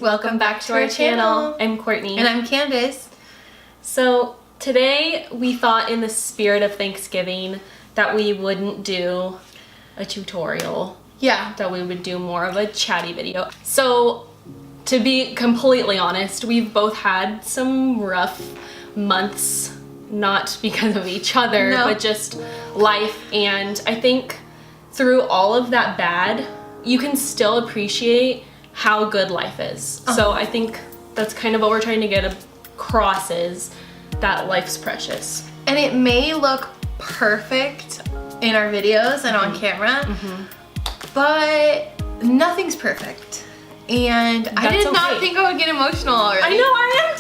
Welcome back to our channel. I'm Courtney. And I'm Candace. So today we thought, in the spirit of Thanksgiving, that we wouldn't do a tutorial. Yeah. That we would do more of a chatty video. So to be completely honest, we've both had some rough months, not because of each other, but just life. And I think through all of that bad, you can still appreciate how good life is. So I think that's kind of what we're trying to get across, is that life's precious. And it may look perfect in our videos and on camera, but nothing's perfect. And I did not think I would get emotional already. I know, I am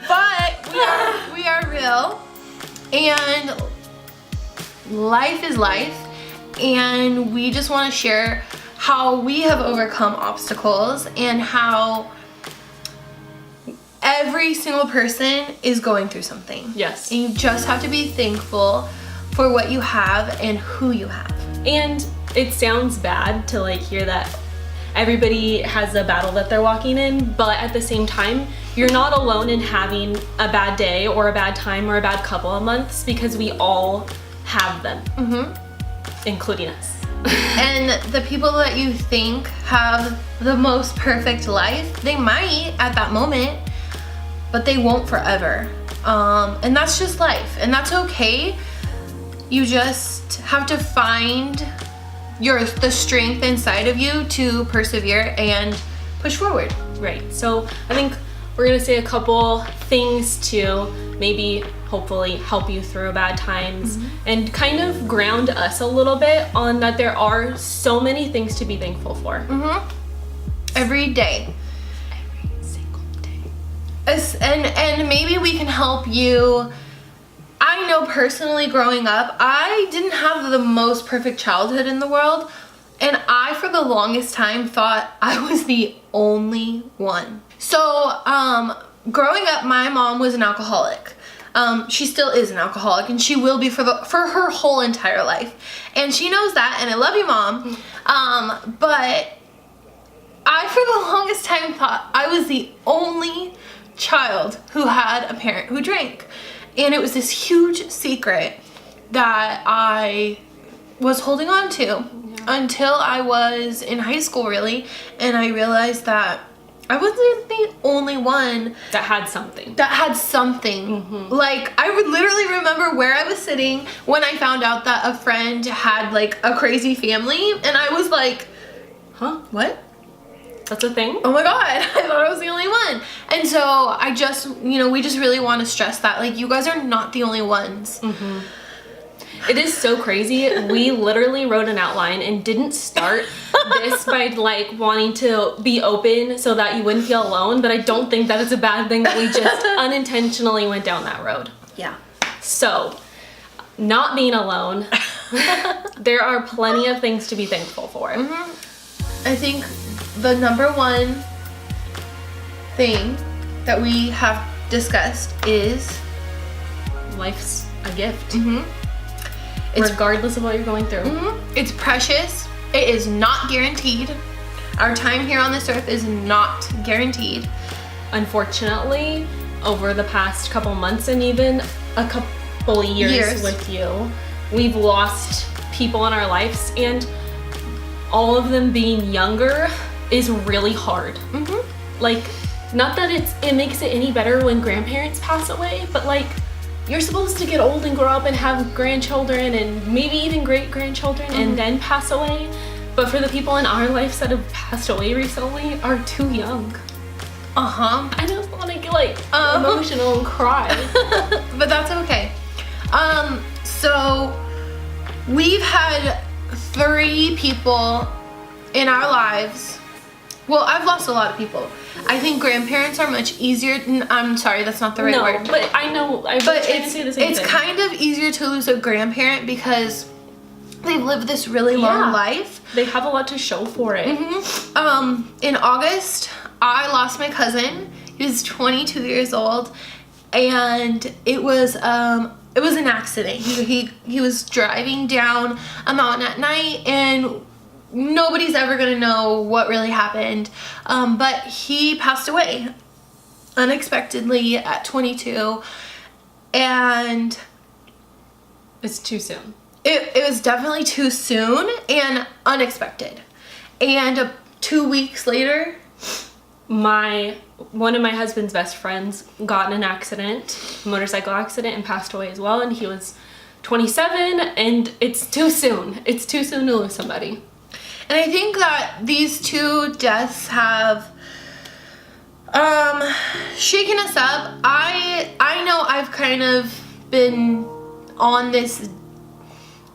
But too. we are real, and life is life, and we just want to share how we have overcome obstacles and how every single person is going through something. Yes. And you just have to be thankful for what you have and who you have. And it sounds bad to hear that everybody has a battle that they're walking in, but at the same time, you're not alone in having a bad day or a bad time or a bad couple of months, because we all have them, including us. And the people that you think have the most perfect life, they might at that moment, but they won't forever. And that's just life, and that's okay. You just have to find the strength inside of you to persevere and push forward. Right. So I think we're gonna say a couple things to maybe hopefully help you through bad times and kind of ground us a little bit on that there are so many things to be thankful for. Every day. Every single day. And maybe we can help you. I know personally, growing up, I didn't have the most perfect childhood in the world, and I for the longest time thought I was the only one. So growing up, my mom was an alcoholic. She still is an alcoholic, and she will be for her whole entire life. And she knows that, and I love you, Mom. But I for the longest time thought I was the only child who had a parent who drank. And it was this huge secret that I was holding on to until I was in high school, really, and I realized that I wasn't the only one that had something. Like, I would literally remember where I was sitting when I found out that a friend had a crazy family, and I was like, huh, what? That's a thing? Oh my God, I thought I was the only one. And so I just, we just really want to stress that, you guys are not the only ones. It is so crazy. We literally wrote an outline and didn't start this by wanting to be open so that you wouldn't feel alone, but I don't think that it's a bad thing that we just unintentionally went down that road. Yeah. So, not being alone, there are plenty of things to be thankful for. I think the number one thing that we have discussed is life's a gift. Regardless of what you're going through. It's precious. It is not guaranteed. Our time here on this earth is not guaranteed. Unfortunately, over the past couple months and even a couple years with you, we've lost people in our lives, and all of them being younger is really hard. Not that it makes it any better when grandparents pass away, but you're supposed to get old and grow up and have grandchildren and maybe even great-grandchildren and then pass away. But for the people in our lives that have passed away recently are too young. I just want to get emotional and cry. But that's okay. So we've had 3 people in our lives. Well, I've lost a lot of people. I think grandparents are much easier. I'm sorry, that's not the right word. But I know. I was trying to say the same thing. It's kind of easier to lose a grandparent because they've lived this really long life. They have a lot to show for it. In August, I lost my cousin. He was 22 years old, and it was an accident. He was driving down a mountain at night, and nobody's ever gonna know what really happened. But he passed away unexpectedly at 22, and it's too soon. It was definitely too soon and unexpected. And 2 weeks later, one of my husband's best friends got in an accident, a motorcycle accident, and passed away as well, and he was 27, and it's too soon. It's too soon to lose somebody. And I think that these two deaths have shaken us up. I know I've kind of been on this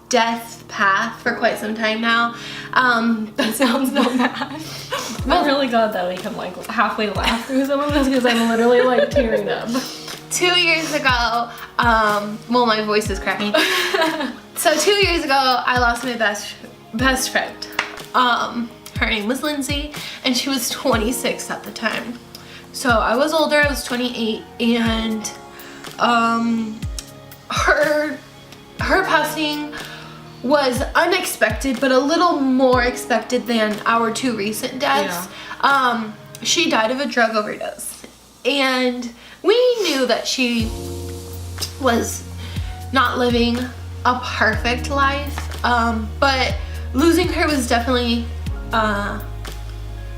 death path for quite some time now. That sounds so bad. I'm really glad that we can like halfway laugh through some of this because I'm literally like tearing up. 2 years ago, well, my voice is cracking. So 2 years ago, I lost my best friend. Her name was Lindsay, and she was 26 at the time. So I was older, I was 28, and her passing was unexpected, but a little more expected than our two recent deaths. Yeah. She died of a drug overdose, and we knew that she was not living a perfect life, but losing her was definitely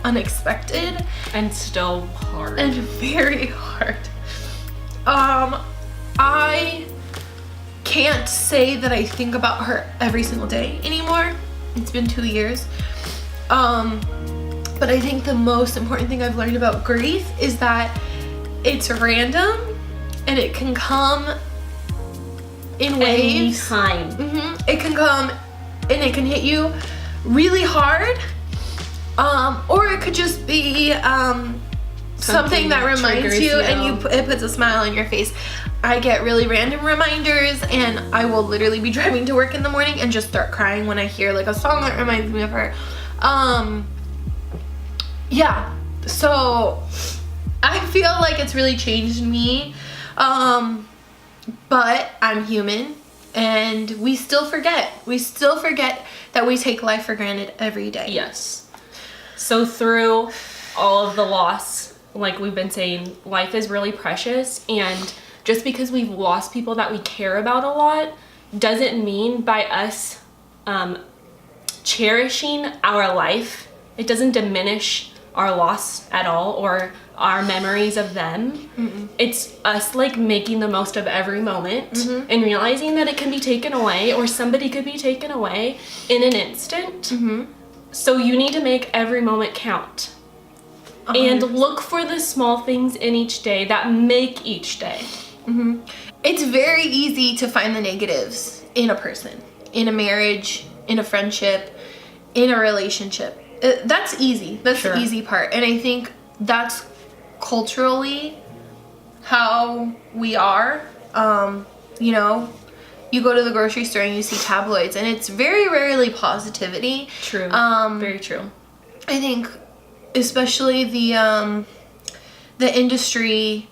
unexpected and still hard and very hard. I can't say that I think about her every single day anymore. It's been 2 years. But I think the most important thing I've learned about grief is that it's random and it can come in waves. Anytime. It can come and it can hit you really hard. Or it could just be something that reminds you and it puts a smile on your face. I get really random reminders, and I will literally be driving to work in the morning and just start crying when I hear like a song that reminds me of her. Yeah, so I feel like it's really changed me, but I'm human, and we still forget. We still forget that we take life for granted every day. Yes. So through all of the loss, like we've been saying, life is really precious, and just because we've lost people that we care about a lot doesn't mean by us cherishing our life, it doesn't diminish our loss at all or our memories of them. It's us like making the most of every moment and realizing that it can be taken away, or somebody could be taken away in an instant. So you need to make every moment count. 100%. And look for the small things in each day that make each day. It's very easy to find the negatives in a person, in a marriage, in a friendship, in a relationship. That's easy. That's the easy part. And I think that's culturally how we are. You know, you go to the grocery store and you see tabloids, and it's very rarely positivity. True. Very true. I think especially the industry,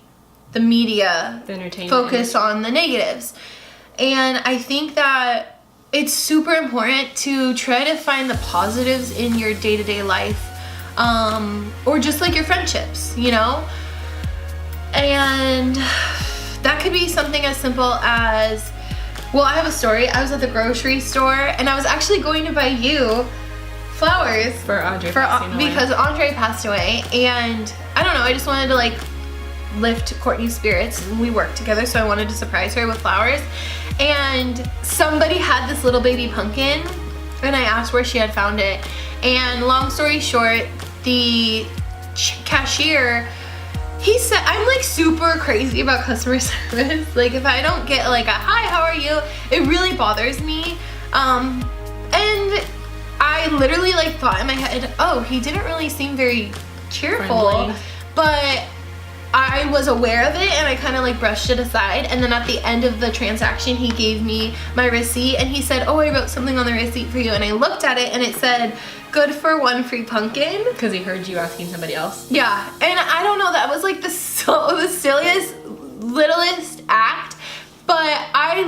the media, the entertainment, focus on the negatives. And I think that it's super important to try to find the positives in your day-to-day life, or just like your friendships, you know? And that could be something as simple as, well, I have a story. I was at the grocery store and I was actually going to buy you flowers for Andre because Andre passed away, and I don't know, I just wanted to like lift Courtney's spirits, and we worked together, so I wanted to surprise her with flowers. And somebody had this little baby pumpkin, and I asked where she had found it, and long story short, the cashier, he said, I'm like super crazy about customer service. Like if I don't get like a hi, how are you, it really bothers me. And I literally like thought in my head, oh, he didn't really seem very cheerful. Friendly. But I was aware of it and I kind of like brushed it aside. And then at the end of the transaction, he gave me my receipt and he said, oh, I wrote something on the receipt for you. And I looked at it and it said, good for one free pumpkin. Because he heard you asking somebody else. Yeah. And I don't know, that was like the silliest, littlest act. But I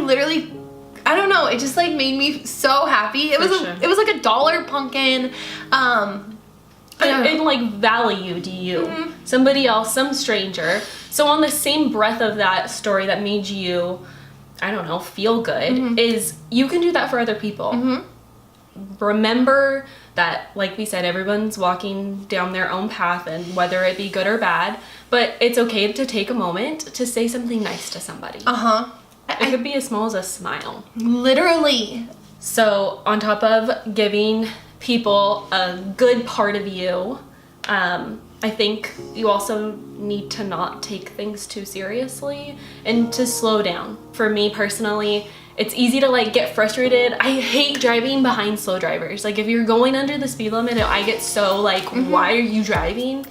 I don't know, it just like made me so happy. It was like a dollar pumpkin. And like valued you. Somebody else, some stranger. So on the same breath of that story that made you, I don't know, feel good, is you can do that for other people. Remember that, like we said, everyone's walking down their own path, and whether it be good or bad, but it's okay to take a moment to say something nice to somebody. It could be as small as a smile. Literally. So on top of giving people a good part of you, I think you also need to not take things too seriously and to slow down. For me personally, it's easy to like get frustrated. I hate driving behind slow drivers. Like if you're going under the speed limit, I get so like, why are you driving?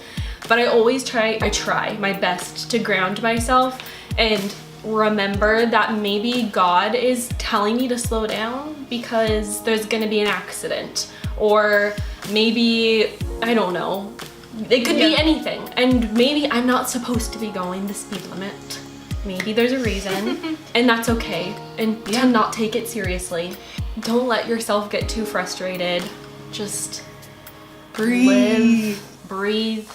But I try my best to ground myself and remember that maybe God is telling me to slow down because there's gonna be an accident, or maybe, I don't know, it could be anything, and maybe I'm not supposed to be going the speed limit. Maybe there's a reason, and that's okay, and to not take it seriously. Don't let yourself get too frustrated. Just breathe. Breathe.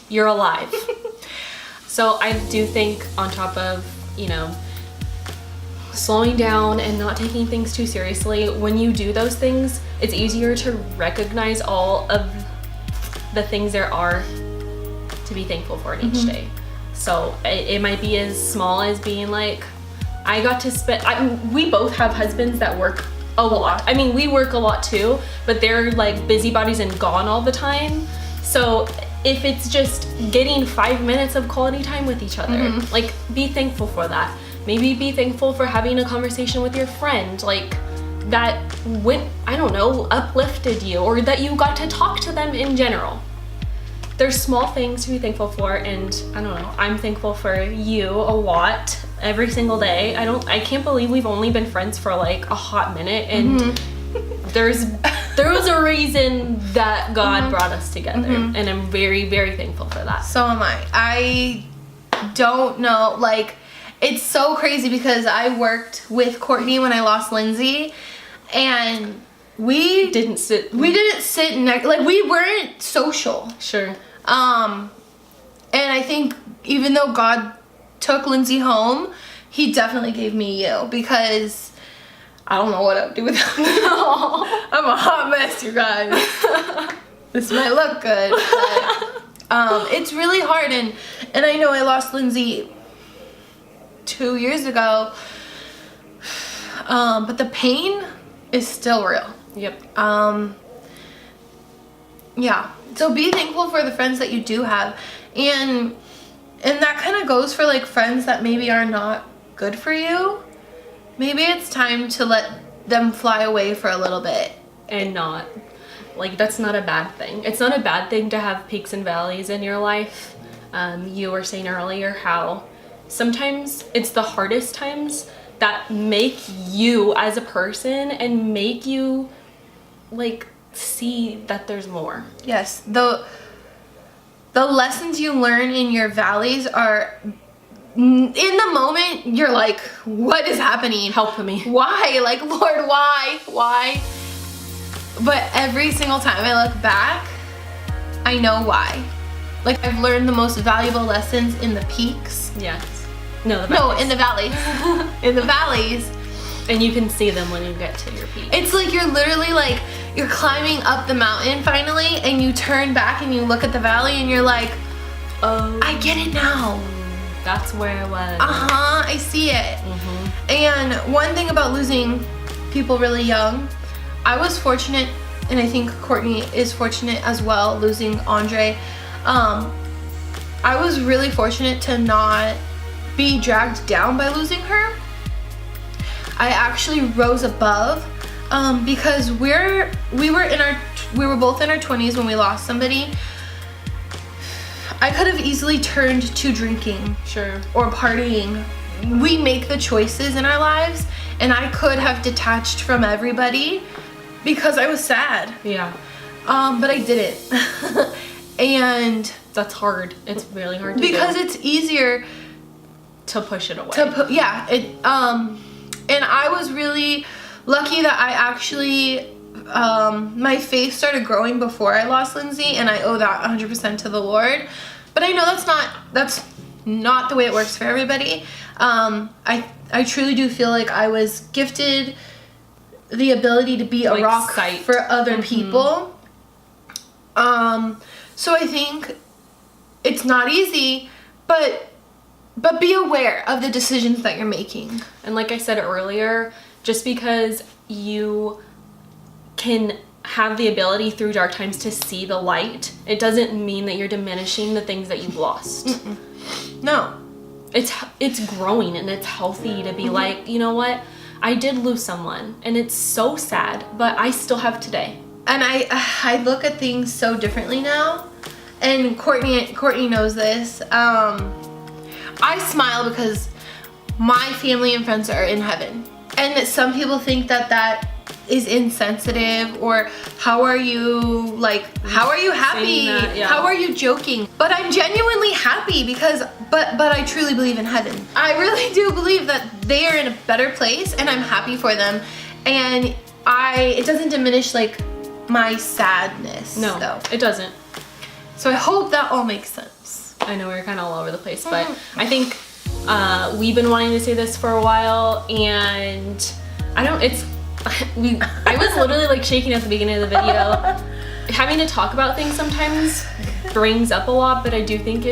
You're alive. So I do think on top of, you know, slowing down and not taking things too seriously, when you do those things, it's easier to recognize all of the things there are to be thankful for in each day. So it might be as small as being like, I got to spend, we both have husbands that work a lot. I mean, we work a lot too, but they're like busybodies and gone all the time. So if it's just getting 5 minutes of quality time with each other, like be thankful for that. Maybe be thankful for having a conversation with your friend, like that went, I don't know, uplifted you, or that you got to talk to them in general. There's small things to be thankful for, and I don't know, I'm thankful for you a lot every single day. I can't believe we've only been friends for like a hot minute, and there was a reason that God brought us together, and I'm very, very thankful for that. So am I. I don't know, like, it's so crazy because I worked with Courtney when I lost Lindsay, and we didn't sit next, like we weren't social. Sure. And I think even though God took Lindsay home, he definitely gave me you, because I don't know what I would do without you. I'm a hot mess, you guys. This might look good, but it's really hard, and I know I lost Lindsay 2 years ago, but the pain is still real. Yep. Yeah. So be thankful for the friends that you do have, and that kind of goes for like friends that maybe are not good for you. Maybe it's time to let them fly away for a little bit. And not, like, that's not a bad thing. It's not a bad thing to have peaks and valleys in your life. You were saying earlier how sometimes it's the hardest times that make you as a person and make you like see that there's more. Yes, the lessons you learn in your valleys are, in the moment you're like, what is happening? Help me. Why? Like, Lord, why? But every single time I look back, I know why. Like, I've learned the most valuable lessons in the peaks. Yes. No, in the valleys. In the valleys. And you can see them when you get to your peak. It's like you're literally like, you're climbing up the mountain finally, and you turn back and you look at the valley and you're like, oh, I get it now. That's where I was. I see it. And one thing about losing people really young, I was fortunate, and I think Courtney is fortunate as well, losing Andre. I was really fortunate to not be dragged down by losing her. I actually rose above, because we were both in our 20s when we lost somebody. I could have easily turned to drinking, sure, or partying. We make the choices in our lives, and I could have detached from everybody because I was sad. Yeah. But I didn't. And that's hard. It's really hard to because do. It's easier to push it away. And I was really lucky that I actually, my faith started growing before I lost Lindsay, and I owe that 100% to the Lord. But I know that's not the way it works for everybody. I truly do feel like I was gifted the ability to be a like rock sight. For other people. So I think it's not easy, but be aware of the decisions that you're making. And like I said earlier, just because you can have the ability through dark times to see the light, it doesn't mean that you're diminishing the things that you've lost. No. It's growing, and it's healthy to be like, you know what? I did lose someone, and it's so sad, but I still have today. And I look at things so differently now. And Courtney knows this. I smile because my family and friends are in heaven. And some people think that is insensitive, or how are you happy? That, yeah. How are you joking? But I'm genuinely happy because but I truly believe in heaven. I really do believe that they are in a better place, and I'm happy for them. And it doesn't diminish like my sadness. No, though. it doesn't. So I hope that all makes sense. I know we're kind of all over the place, but I think we've been wanting to say this for a while, and I was literally like shaking at the beginning of the video. Having to talk about things sometimes brings up a lot, but I do think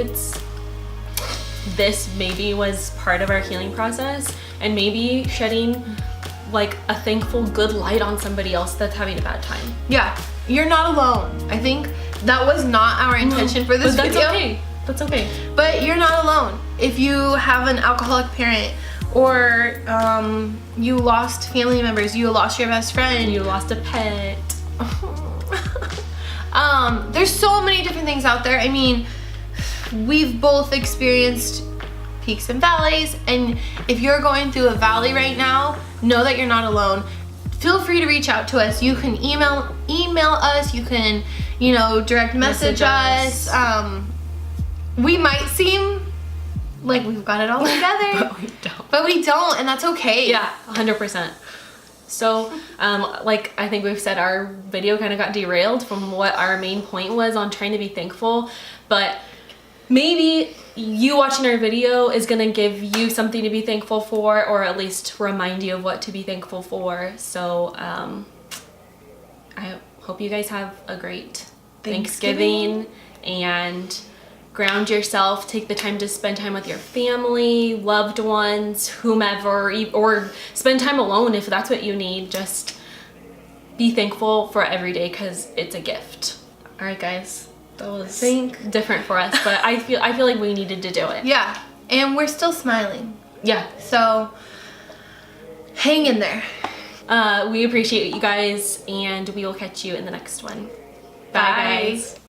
this maybe was part of our healing process, and maybe shedding like a thankful good light on somebody else that's having a bad time. Yeah, you're not alone. I think that was not our intention for this video. Okay. That's okay. But you're not alone. If you have an alcoholic parent, or you lost family members, you lost your best friend, you lost a pet. There's so many different things out there. I mean, we've both experienced peaks and valleys, and if you're going through a valley right now, know that you're not alone. Feel free to reach out to us. You can email us, you can, direct message us. We might seem like we've got it all together, but we don't, and that's okay. Yeah, 100%. So, I think we've said, our video kind of got derailed from what our main point was on trying to be thankful, but maybe you watching our video is going to give you something to be thankful for, or at least remind you of what to be thankful for. So, I hope you guys have a great Thanksgiving, and ground yourself. Take the time to spend time with your family, loved ones, whomever, or spend time alone if that's what you need. Just be thankful for every day, because it's a gift. All right, guys. That was different for us, but I feel like we needed to do it. Yeah, and we're still smiling. Yeah. So hang in there. We appreciate you guys, and we will catch you in the next one. Bye, guys.